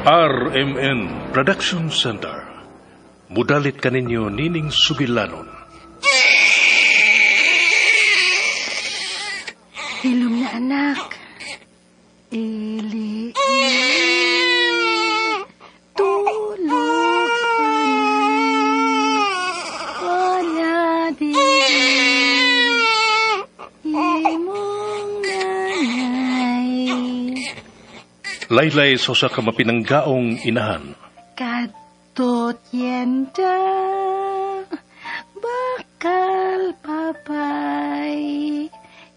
RMN Production Center. Mudalit kaninyo Nining Subilanon. Hilom na anak. Ili. Tulog wala di imong nanay. Laylay sa ka mapinanggaong inahan. Kadtot yenda bakal papay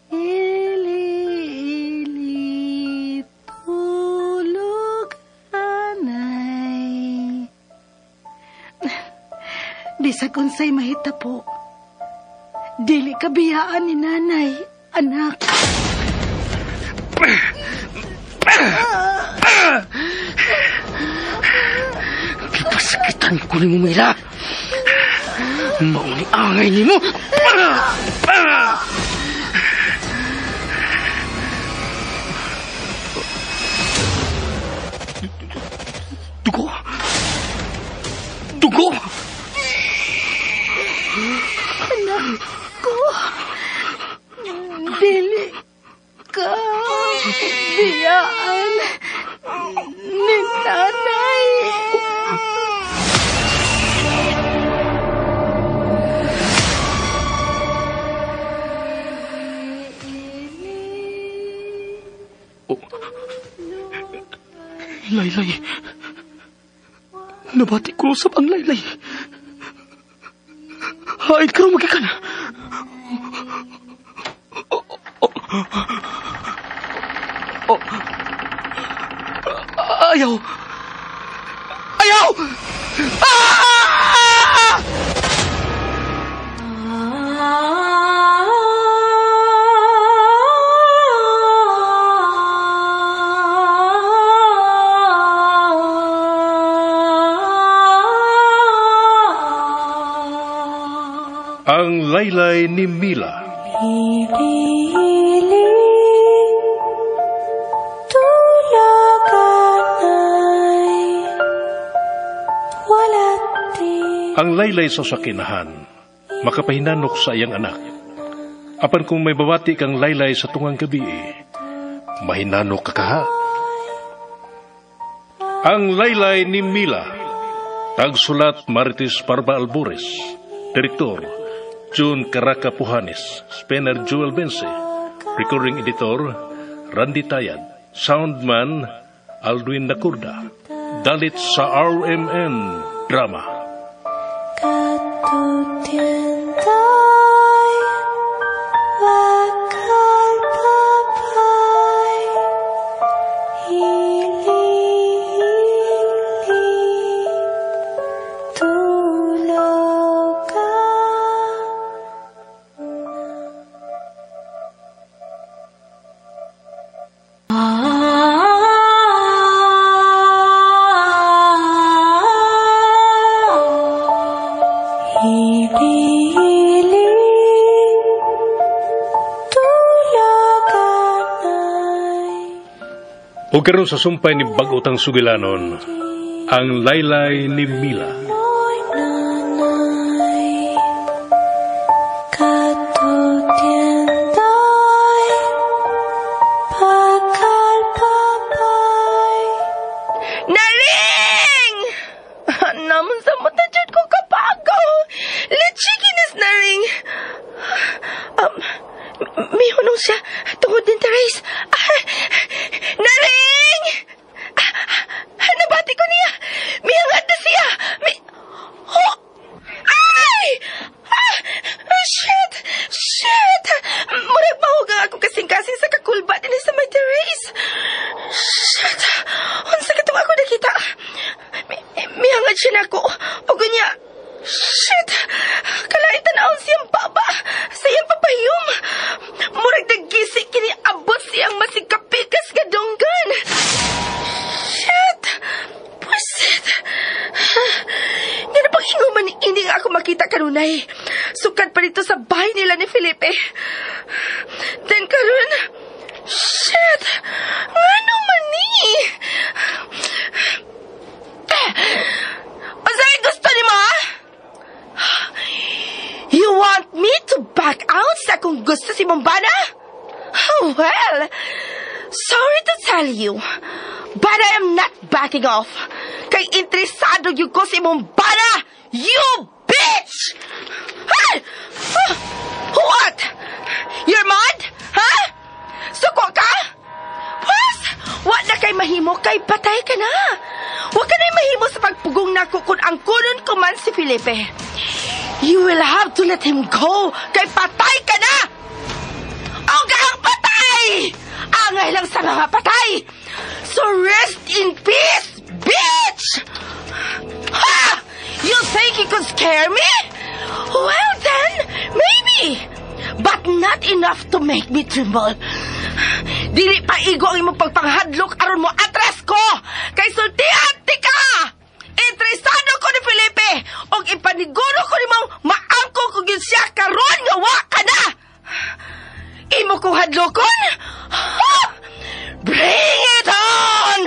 ili tulog anay. Di sa kunsay mahita po. Dili kabiyaan ni nanay, anak. Pasakitan ko ni mo, Mila. Mauni angay ni mo. Dugo. Dugo. Anak ko. Dili ka biyaan ni nanay. Laylay. Nabati ko sa ang Laylay. Haid ka rin magikan. Ayaw. Ayaw! Ang Laylay ni Mila. Ang laylay sa sakinahan, makapahinanok sa iyang anak. Apan kung may bawati kang laylay sa tungang gabi, mahinanok ka kaha. Ang laylay ni Mila, tagsulat Marites Parba Albores, Direktor June Caraca Pujanes, Spener Joel Bense, Recording Editor Randy Tayad, Soundman Alduin Nakurda, dalit sa RMN Drama. O karon sa sumpay ni Bagotang Sugilanon, ang laylay ni Mila. Naring! Naman sa mata dyan ko kapagaw. Lechikinis, Naring. May hunong siya tungod din, Therese. Naring! Nabati ko niya. May hangat na siya. Oh! Ay! Shit! Shit! Murag mahugang ako kasing-kasing sa kakulba din sa may Therese. Shit! Unsa ka itong ako nakita? May hangat siya na ako. O gunya. Shit! Kalain tanawon siyang baba. Sa iyang papayom. Murag nagisi kini abot siyang masikapikas kadunggan. Shit! Pusit! Nga na pag-inguman ni hindi nga ako makita kanunay. Sukad pa dito sa bahay nila ni Felipe. Then karon, shit! Nga naman ni! tell you, but I am not backing off. Kay interesado yung ko si mong bana, you bitch! Hey! What? You're mad? Ha? Suko ka? Pas? What na kay mahimo kay patay ka na? Huwag ka na mahimo sa pagpugong nako kung ang kunon ko man si Felipe. You will have to let him go kay patay ka na! O kang patay! Angay lang sa mga patay! So rest in peace, bitch! Ha! You think you could scare me? Well then, maybe. But not enough to make me tremble. Dili pa igo ang imong pagpanghadlok aron mo atras ko. Kay sultihan ka! Interesado ko ni Felipe og ipaniguro ko nimong maangkong kung yun siya karon nga wa ka na. Imo kong hadlokon? Ha! Bring it on!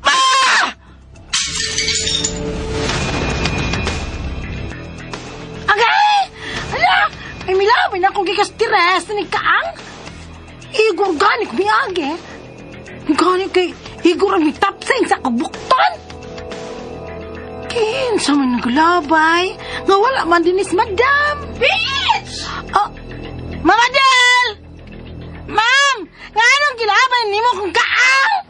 Ah! Agay! Ala! Ay milawin akong gikas-tires ni Kaang. Igor ganik miage. Ganik kay Igor ang mitapsing sa kabuktan. Kinsa man naglabay. Nga wala man dinis madam. Bitch! Oh, Mama Del! Ma'am! Nga anong gilabay ni mo kung Kaang?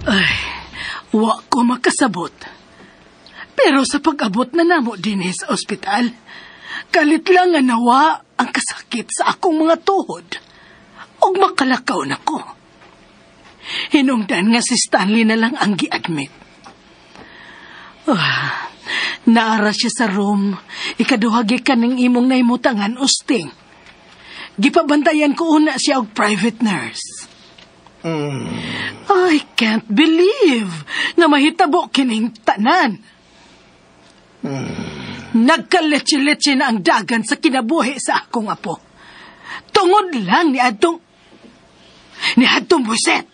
Ay, wa ko makasabot. Pero sa pag-abot na namo din sa ospital, kalit lang nga nawa ang kasakit sa akong mga tuhod. Og makalakaw na ko. Hinungdan nga si Stanley na lang ang gi-admit. Naara siya sa room, ikaduhagi ka ng imong naimutangan, Usting. Gipabantayan ko una siya og private nurse. I can't believe na mahitabo kining tanan. Nagkaletse-letse na ang dagan sa kinabuhi sa akong apo. Tungod lang ni Adtong buset.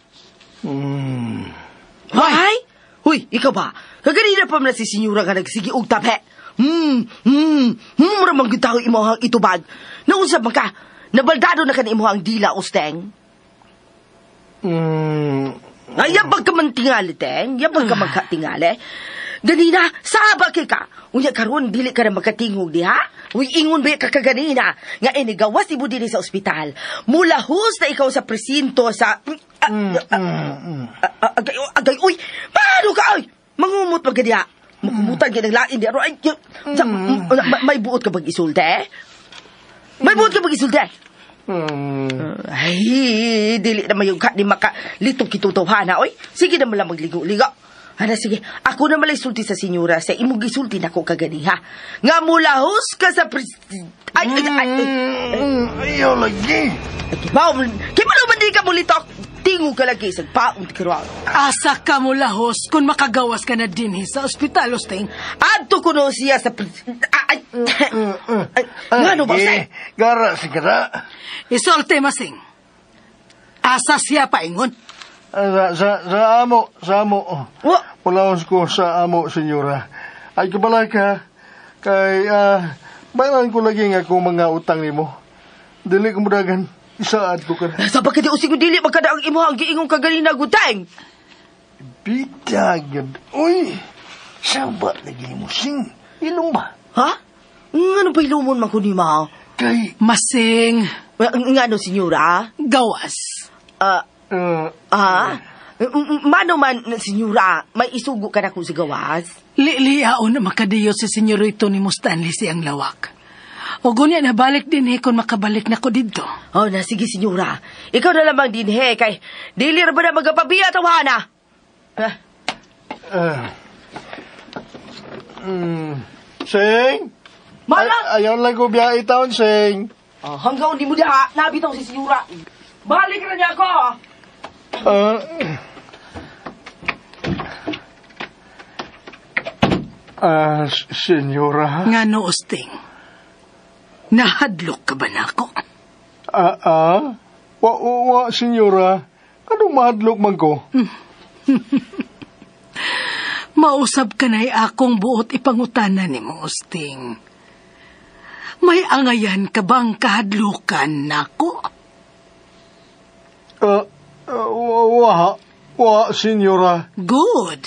Ay? Huy, ikaw ba? Kaganina pa man si Senyora nga nagsigi og tape. Maramang gitaw imohang itubag. Nausap man ka, nabaldado na ka na imohang dila, Usteng. Ay, yabag ka man tingali, Teng. Yabag ka magkatingali. Ganina, saba kay ka. Unya karon dili ka na magkatingog di, ha? Uy, ingon ba ka kaganina? Nga inigawas ibo din sa ospital. Mula hus na ikaw sa presinto sa... Agay, uy! Paano ka, ay? Mangumot pa ganyan. Makumutan ka ng lain di. Ay, may buot ka bang isulde? May buot ka bang isulde? Ay, dili naman yung di makalitong kitutuhana, oy. Sige naman lang magligo-ligo. Ana, sige. Ako na malay sulti sa senyora sa imong gisulti na ko kagani, ha? Nga mula hus ka sa Ayaw lagi. Kaya man di ka mulitok. Tingo ka lagi sa paong tikirwag. Asa ka mo lahos kung makagawas ka na din sa ospital, Usting. Adto ko no siya sa... Ano ba, Usting? Gara, sigara. Isolte, Masing. Asa siya paingon? Sa amo. What? Palaos ko sa amo, senyora. Ay, kabalay ka. Kay, bayaran ko lagi nga kung mga utang ni mo. Dili ko mudagan. Isaad ko ka na. Sa pagkati usig ko dili, magkada ang imo ang giingong kaganina, Guteng. Bitagad. Uy, saba lagi mo sing. Ilong ba? Ha? Ano ba ilumon man ko ni ma? Kay... Masing. Nga no, senyora? Gawas. Mano man, senyora, may isugo ka na kung sa gawas? Liao na makadiyo si senyorito ni Stanley siyang lawak. O gunya na balik din kung makabalik na ko dito. Oh, na sige, senyora. Ikaw na lamang din kay dili ra ba na magapabiya tawhana? Sing? Ayaw lang ko biya itaon, Sing. Hanggang di mo diha, nabitaw si senyora. Balik na niya ako. Senyora? Nga no, Usting. Nahadlok ka ba na ako? Wa, senyora. Anong mahadlok man ko? Mausab ka na'y akong buot ipangutanan ni mo, Usting. May angayan ka bang kahadlukan nako? Wa, senyora. Good.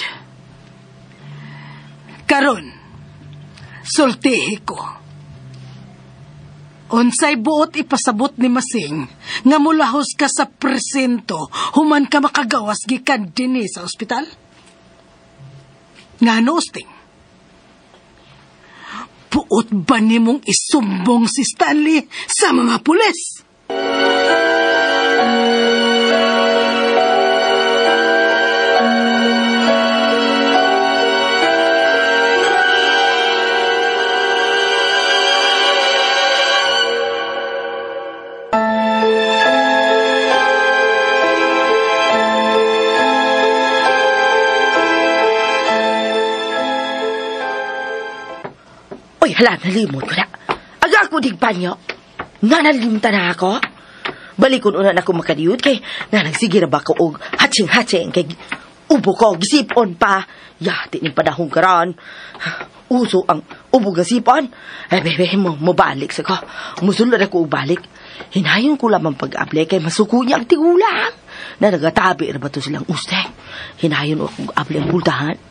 Karon, sultihi ko. Unsay buot ipasabot ni Masing nga mulahos ka sa presento human ka makagawas gikan dinhi sa ospital? Ngano, Usting? Buot ba nimong isumbong si Stanley sa mga pulis? Uy, hala, nalimot ko na. Aga ako digpanyo. Nga nalimta na ako. Balikon una na ako makadiut kay nga nagsigira ba ko og hatsing-hatsing kay ubo ko, gisipon pa. Yati ni panahong karon. Uso ang ubo gasipon. Bebe, mabalik sa ko. Musulod ako balik. Hinayon ko lamang pag-able kay masuko niya ang tigulang. Na nagatabi na ba to silang uste. Hinayon ako able ang bultahan.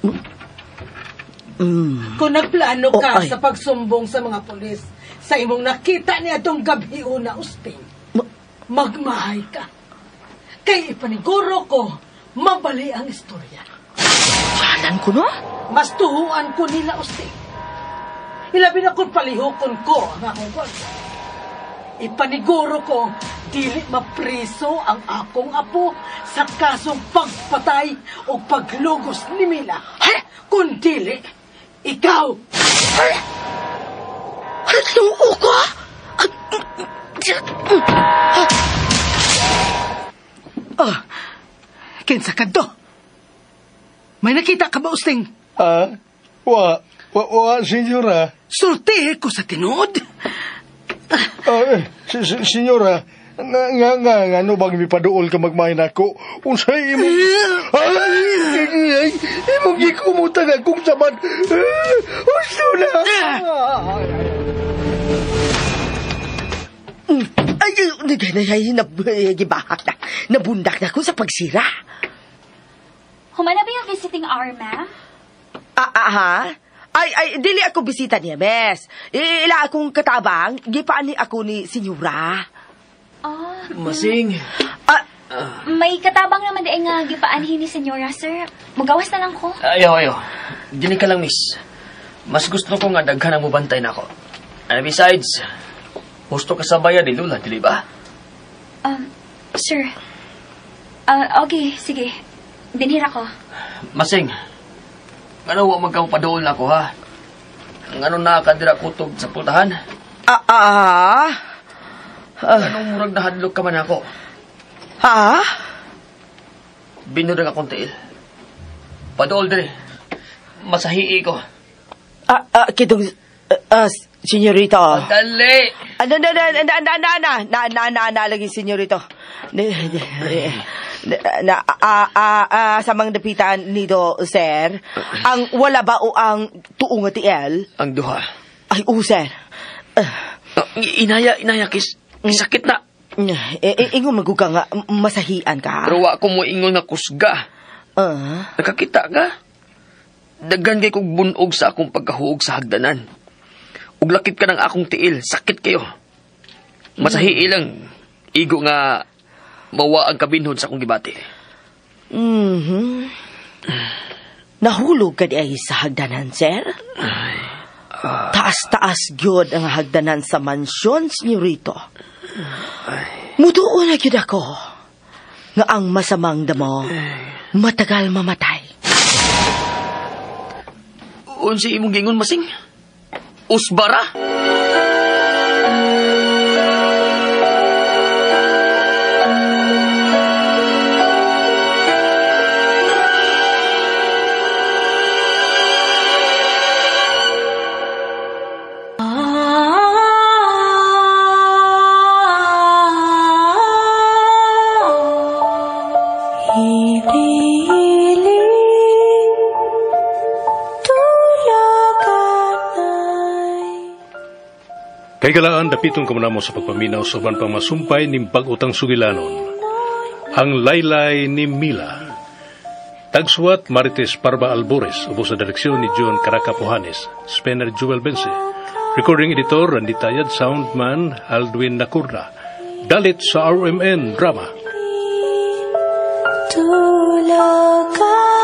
Kung nagplano ka ay. sa pagsumbong sa mga pulis, sa imong nakita niya itong gabi una, Usting, magmahay ka. Kay ipaniguro ko, mabali ang istorya. Yanan ko no? Mas tuhuan ko nila, Usting. Ilabi na kung palihukon ko ang akong kwarta. Ipaniguro ko, dili mapriso ang akong apo sa kasong pagpatay o paglugos ni Mila. Kung dili, ikaw! Nuo ko? Kinsa ka to? May nakita ka ba, Usting? Wa, senyora. Sultihi ko sa tinuod. Senyora, nga, ano bang mipaduol ka magmahin ako? Unsay imo... Ay, imong gikumutan akong saman. Usto na! Ay, nagibahak na. Nabundak na ako sa pagsira. Humana ba yung visiting hour, ma'am? Ha? Ay, dili ako bisita niya, bes. Ila akong katabang, gipaan ni ako ni senyora. Masing. May katabang naman din nga gipaanhin ni Senyora, sir. Magawas na lang ko. Ayaw. Dili ka lang, miss. Mas gusto ko nga daghan ang mubantay na ako. And besides, gusto ka sa bayan ni Lula, dili ba? Sir. Okay, sige. Dinhira ko. Masing, nga wa magkang padool na ako, ha? Nga nakakadira kutob sa pultahan? Anong murag nahadlok ka man ako? Ha? Binurang akong tiil. Padool din. Masahii ko. Kitong, senyorito. Dali! Lagi senyorito. Samang dapitan nito, sir, ang wala ba o ang tuong tiel? Ang duha. Ay, sir. Inaya, kis. Sakit na. Ingon maguga nga, masahian ka. Pero wa ko mo ingon nga kusga. Nakakita ka? Daghan kay kong bunog sa akong pagkahuog sa hagdanan. Ug lakip ka ng akong tiil, sakit kayo. Masahi lang. Igo nga mawa ang kabinhon sa akong gibati. Nahulog ka di ay sa hagdanan, sir? Taas-taas gyud ang hagdanan sa mansyon, senyorito. Mutuon na gyud ako nga ang masamang damo matagal mamatay. Unsi imong gingon, Masing? Usbara? Kay galaan, dapiton ka mo sa pagpaminaw sa uban pang masumpay ni pag-utang sugilanon. Ang laylay ni Mila. Tagsuat Marites Parba Albores, ubos sa direksyon ni John Caraca Pujanes, Spener Joel Bense. Recording editor, Randy Tayad, soundman, Aldwin Nacurda. Dalit sa RMN Drama. Tulaga.